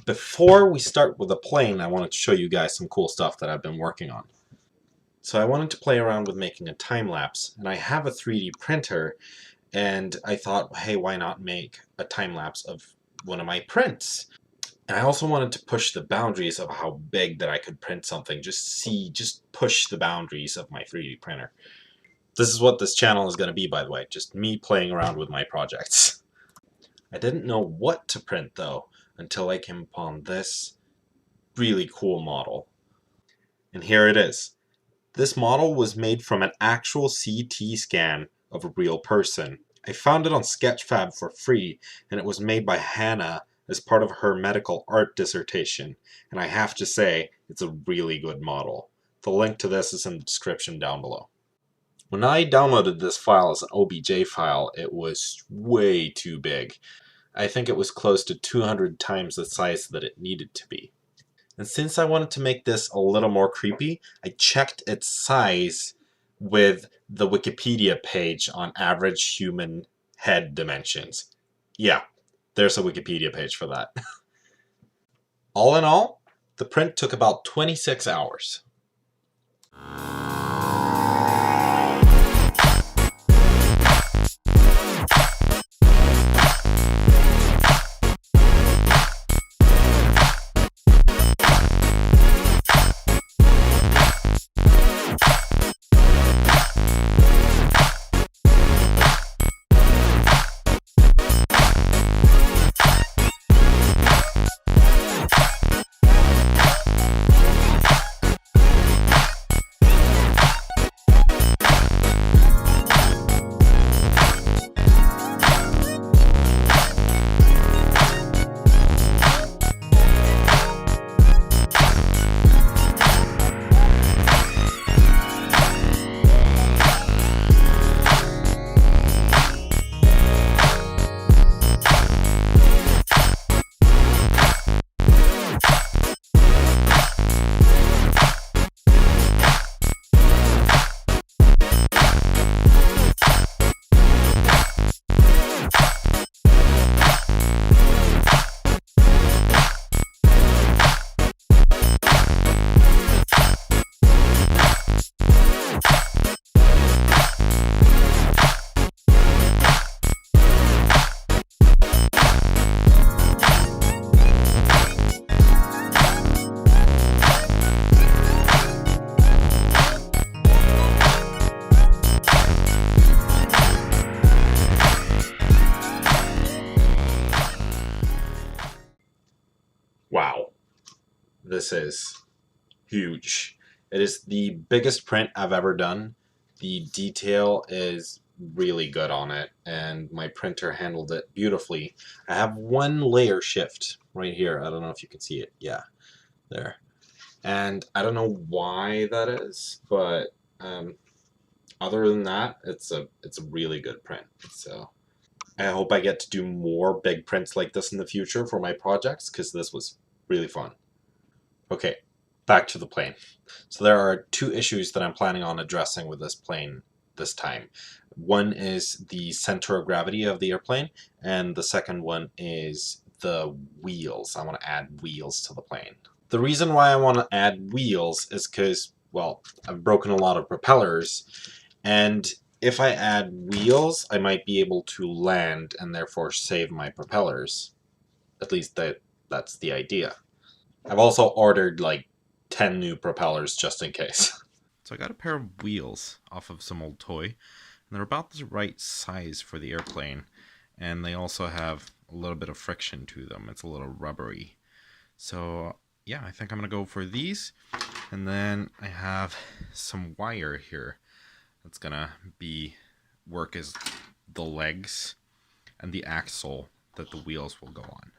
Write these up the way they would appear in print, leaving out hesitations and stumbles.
Before we start with the plane, I wanted to show you guys some cool stuff that I've been working on. So I wanted to play around with making a time lapse, and I have a 3D printer, and I thought, hey, why not make a time lapse of one of my prints? And I also wanted to push the boundaries of how big that I could print something, just push the boundaries of my 3D printer. This is what this channel is going to be, by the way, just me playing around with my projects. I didn't know what to print though until I came upon this really cool model. And here it is. This model was made from an actual CT scan of a real person. I found it on Sketchfab for free, and it was made by Hannah as part of her medical art dissertation, and I have to say, it's a really good model. The link to this is in the description down below. When I downloaded this file as an OBJ file, it was way too big. I think it was close to 200 times the size that it needed to be. And since I wanted to make this a little more creepy, I checked its size with the Wikipedia page on average human head dimensions. Yeah, there's a Wikipedia page for that. All in all, the print took about 26 hours. Wow, this is huge. It is the biggest print I've ever done. The detail is really good on it, and my printer handled it beautifully. I have one layer shift right here. I don't know if you can see it. Yeah, there. And I don't know why that is, but other than that, it's a really good print. So I hope I get to do more big prints like this in the future for my projects, because this was really fun. Okay, back to the plane. So there are two issues that I'm planning on addressing with this plane this time. One is the center of gravity of the airplane, and the second one is the wheels. I want to add wheels to the plane. The reason why I want to add wheels is because, well, I've broken a lot of propellers, and if I add wheels, I might be able to land and therefore save my propellers. At least that's the idea. I've also ordered like 10 new propellers just in case. So I got a pair of wheels off of some old toy, and they're about the right size for the airplane, and they also have a little bit of friction to them. It's a little rubbery. So yeah, I think I'm gonna go for these. And then I have some wire here that's gonna work as the legs and the axle that the wheels will go on.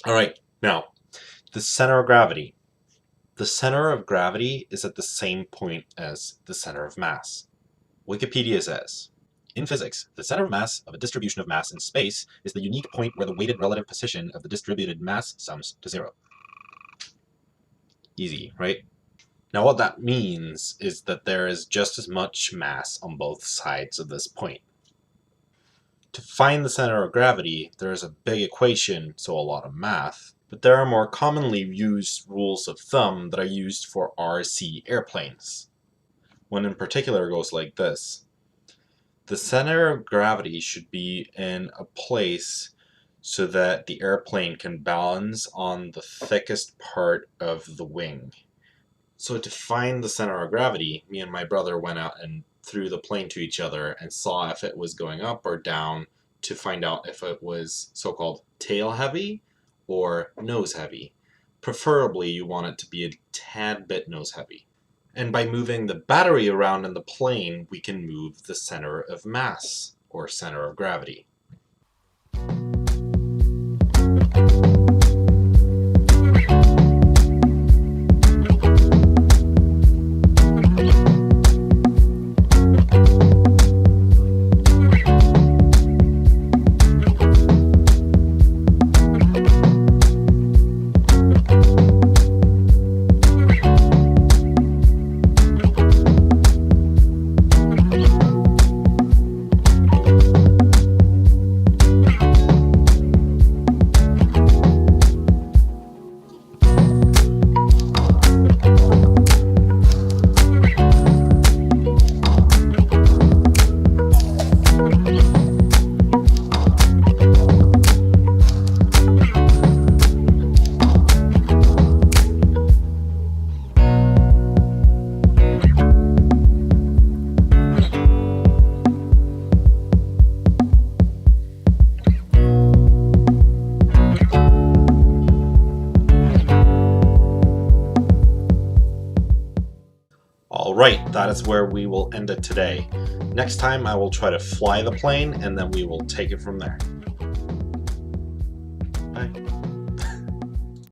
Alright, now, the center of gravity. The center of gravity is at the same point as the center of mass. Wikipedia says, in physics, the center of mass of a distribution of mass in space is the unique point where the weighted relative position of the distributed mass sums to 0. Easy, right? Now what that means is that there is just as much mass on both sides of this point. To find the center of gravity, there is a big equation, so a lot of math, but there are more commonly used rules of thumb that are used for RC airplanes. One in particular goes like this. The center of gravity should be in a place so that the airplane can balance on the thickest part of the wing. So to find the center of gravity, me and my brother went out and threw the plane to each other and saw if it was going up or down to find out if it was so-called tail heavy or nose heavy. Preferably you want it to be a tad bit nose heavy. And by moving the battery around in the plane, we can move the center of mass, or center of gravity. Alright, that is where we will end it today. Next time I will try to fly the plane and then we will take it from there. Bye.